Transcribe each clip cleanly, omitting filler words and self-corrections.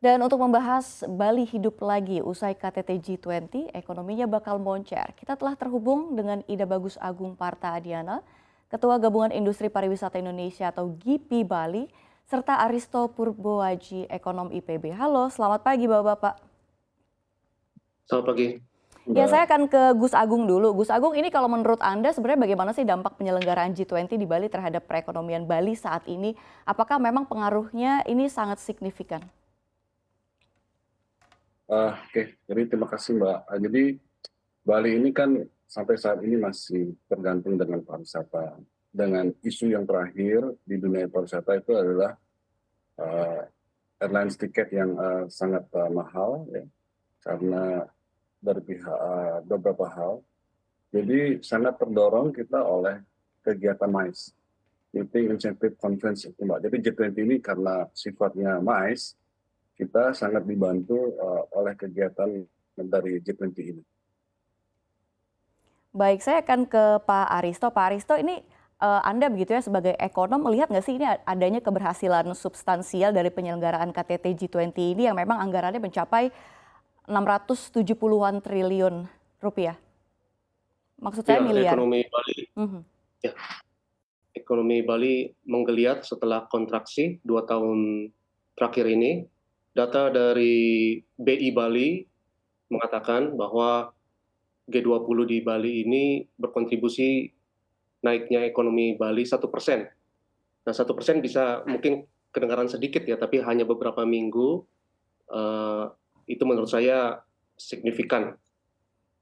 Dan untuk membahas Bali hidup lagi usai KTT G20, ekonominya bakal moncer. Kita telah terhubung dengan Ida Bagus Agung Parta Adiana, Ketua Gabungan Industri Pariwisata Indonesia atau GIPI Bali, serta Aristo Purboaji, Ekonom IPB. Halo, selamat pagi Bapak-Bapak. Selamat pagi, Ya, Mbak. saya akan ke Gus Agung dulu. Gus Agung, ini kalau menurut Anda sebenarnya bagaimana sih dampak penyelenggaraan G20 di Bali terhadap perekonomian Bali saat ini? Apakah memang pengaruhnya ini sangat signifikan? Oke, jadi terima kasih Mbak. Jadi Bali ini kan sampai saat ini masih tergantung dengan pariwisata. Dengan isu yang terakhir di dunia pariwisata itu adalah uh, airlines tiket yang sangat mahal, ya, karena dari pihak beberapa hal. Jadi sangat terdorong kita oleh kegiatan MICE, Meeting Incentive Conference itu Mbak. Jadi G20 ini karena sifatnya MICE, kita sangat dibantu oleh kegiatan dari G20 ini. Baik, saya akan ke Pak Aristo. Pak Aristo, ini Anda begitu ya sebagai ekonom melihat nggak sih ini adanya keberhasilan substansial dari penyelenggaraan KTT G20 ini yang memang anggarannya mencapai 670-an triliun rupiah? Maksud saya Ya, miliar. ekonomi Bali, Mhm. ya, ekonomi Bali menggeliat setelah kontraksi 2 tahun terakhir ini. Data dari BI Bali mengatakan bahwa G20 di Bali ini berkontribusi naiknya ekonomi Bali 1%. Nah, 1% bisa mungkin kedengaran sedikit ya, tapi hanya beberapa minggu eh, itu menurut saya signifikan.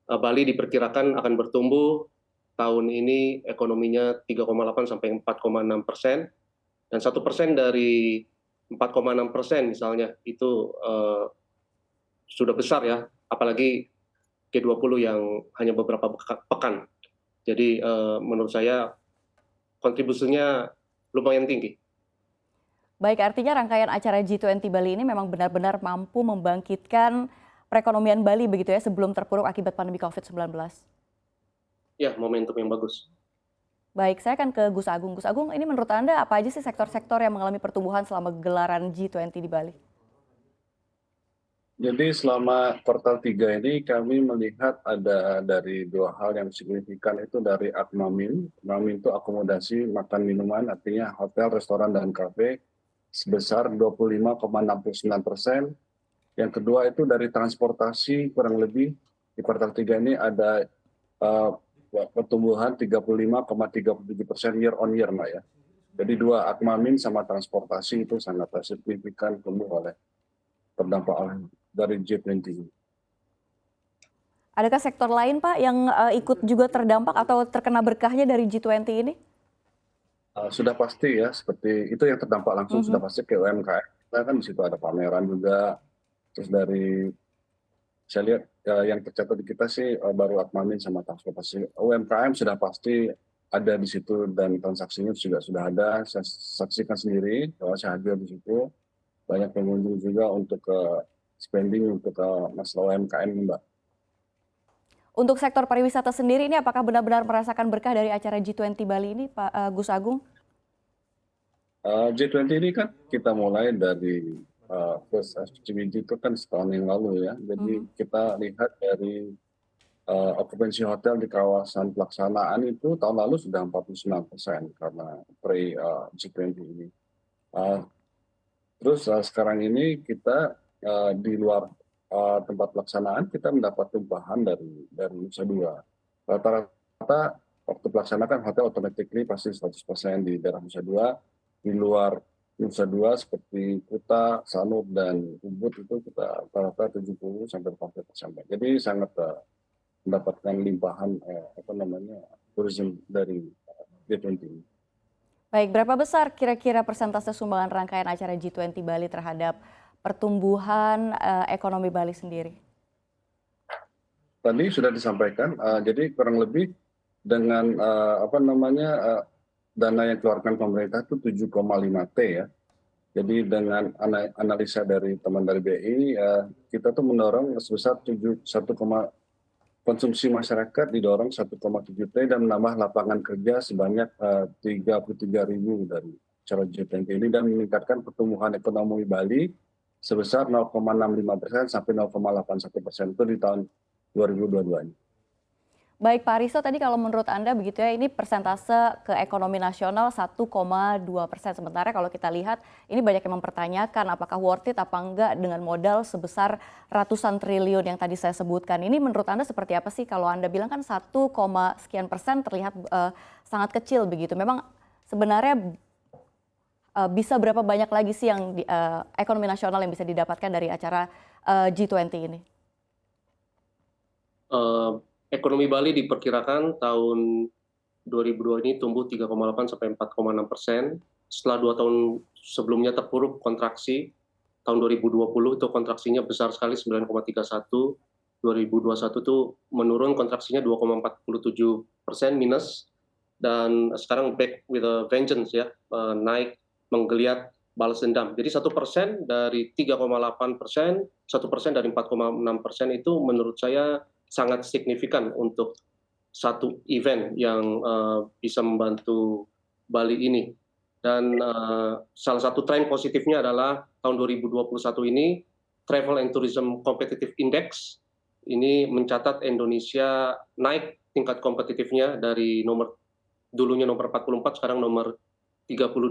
Bali diperkirakan akan bertumbuh tahun ini ekonominya 3,8 sampai 4,6%, dan 1% dari 4,6% misalnya itu sudah besar ya, apalagi G20 yang hanya beberapa pekan. Jadi menurut saya kontribusinya lumayan tinggi. Baik, artinya rangkaian acara G20 Bali ini memang benar-benar mampu membangkitkan perekonomian Bali begitu ya sebelum terpuruk akibat pandemi COVID-19. Ya, momentum yang bagus. Baik, saya akan ke Gus Agung. Gus Agung, ini menurut Anda apa aja sih sektor-sektor yang mengalami pertumbuhan selama gelaran G20 di Bali? Jadi selama kuartal 3 ini kami melihat ada dari dua hal yang signifikan, itu dari Akmamin. Akmamin itu akomodasi makan minuman, artinya hotel, restoran, dan kafe sebesar 25,69%. Yang kedua itu dari transportasi, kurang lebih di kuartal 3 ini ada uh, pertumbuhan 35,37% year on year, Mbak ya. Jadi dua, Akmamin sama transportasi itu sangat signifikan terdampak dari G20. Adakah sektor lain Pak yang ikut juga terdampak atau terkena berkahnya dari G20 ini? Sudah pasti ya, seperti itu yang terdampak langsung sudah Mhm. pasti ke UMKM. Kita kan di situ ada pameran juga. Terus dari saya lihat yang tercatat di kita sih baru Akmamin sama transportasi. UMKM sudah pasti ada di situ dan transaksinya juga sudah ada. Saya saksikan sendiri bahwa saya hadir di situ. Banyak pengunjung juga untuk spending untuk masalah UMKM, Mbak. Untuk sektor pariwisata sendiri ini apakah benar-benar merasakan berkah dari acara G20 Bali ini Pak Gus Agung? G20 ini kan kita mulai dari first FCBG itu kan setahun yang lalu ya. Jadi Mhm. kita lihat dari okupansi hotel di kawasan pelaksanaan itu tahun lalu sudah 49% karena pre-G20 ini. Uh, Terus sekarang ini kita di luar tempat pelaksanaan kita mendapat tumpahan dari Nusa Dua. Rata-rata waktu pelaksanaan hotel automatically pasti 100% di daerah Nusa Dua. Di luar Nusa Dua seperti Kuta, Sanur, dan Ubud itu kita rata-rata 70 sampai 80%. Jadi sangat mendapatkan limpahan turisme dari G20. Baik, berapa besar kira-kira persentase sumbangan rangkaian acara G20 Bali terhadap pertumbuhan ekonomi Bali sendiri? Tadi sudah disampaikan, jadi kurang lebih dengan dana yang dikeluarkan pemerintah itu 7,5 T ya. Jadi dengan analisa dari teman dari BI, kita tuh mendorong sebesar 1, konsumsi masyarakat didorong 1,7 T dan menambah lapangan kerja sebanyak 33.000 dari cara G20 ini dan meningkatkan pertumbuhan ekonomi Bali sebesar 0,65% sampai 0,81% itu di tahun 2022 ini. Baik Pak Risto, tadi kalau menurut Anda begitu ya, ini persentase ke ekonomi nasional 1,2%. Sementara kalau kita lihat, ini banyak yang mempertanyakan apakah worth it apa enggak dengan modal sebesar ratusan triliun yang tadi saya sebutkan. Ini menurut Anda seperti apa sih? Kalau Anda bilang kan 1, sekian persen terlihat sangat kecil begitu. Memang sebenarnya bisa berapa banyak lagi sih yang ekonomi nasional yang bisa didapatkan dari acara G20 ini? Ekonomi Bali diperkirakan tahun 2002 ini tumbuh 3,8 sampai 4,6%. Setelah 2 tahun sebelumnya terpuruk kontraksi, tahun 2020 itu kontraksinya besar sekali 9,31. 2021 itu menurun kontraksinya 2,47% minus, dan sekarang back with a vengeance ya, naik menggeliat balas dendam. Jadi 1% dari 3,8%, 1% dari 4,6% itu menurut saya sangat signifikan untuk satu event yang bisa membantu Bali ini. Dan salah satu tren positifnya adalah tahun 2021 ini Travel and Tourism Competitive Index ini mencatat Indonesia naik tingkat kompetitifnya dari dulunya nomor 44 sekarang nomor 32.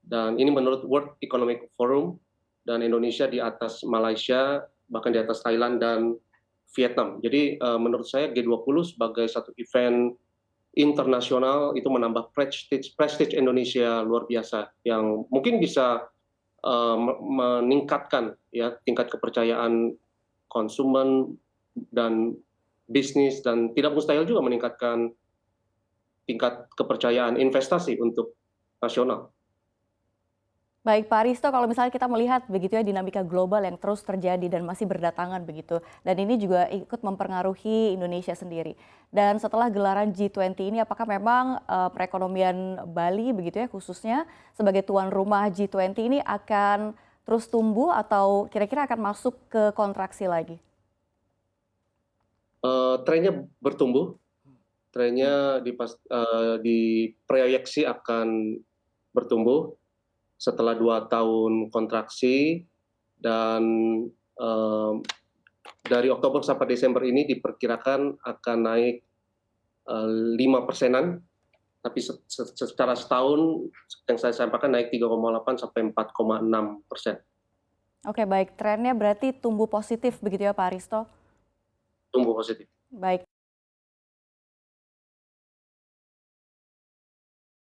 Dan ini menurut World Economic Forum, dan Indonesia di atas Malaysia, bahkan di atas Thailand dan Vietnam. Jadi menurut saya G20 sebagai satu event internasional itu menambah prestige Indonesia luar biasa yang mungkin bisa meningkatkan ya tingkat kepercayaan konsumen dan bisnis, dan tidak mustahil juga meningkatkan tingkat kepercayaan investasi untuk nasional. Baik Pak Risto, kalau misalnya kita melihat begitu ya dinamika global yang terus terjadi dan masih berdatangan begitu, dan ini juga ikut mempengaruhi Indonesia sendiri. Dan setelah gelaran G20 ini, apakah memang perekonomian Bali begitu ya khususnya sebagai tuan rumah G20 ini akan terus tumbuh atau kira-kira akan masuk ke kontraksi lagi? Trennya bertumbuh, trennya diproyeksi akan bertumbuh setelah 2 tahun kontraksi, dan dari Oktober sampai Desember ini diperkirakan akan naik 5%-an, tapi secara setahun yang saya sampaikan naik 3,8 sampai 4,6%. Oke baik, trennya berarti tumbuh positif begitu ya Pak Risto? Tumbuh positif. Baik.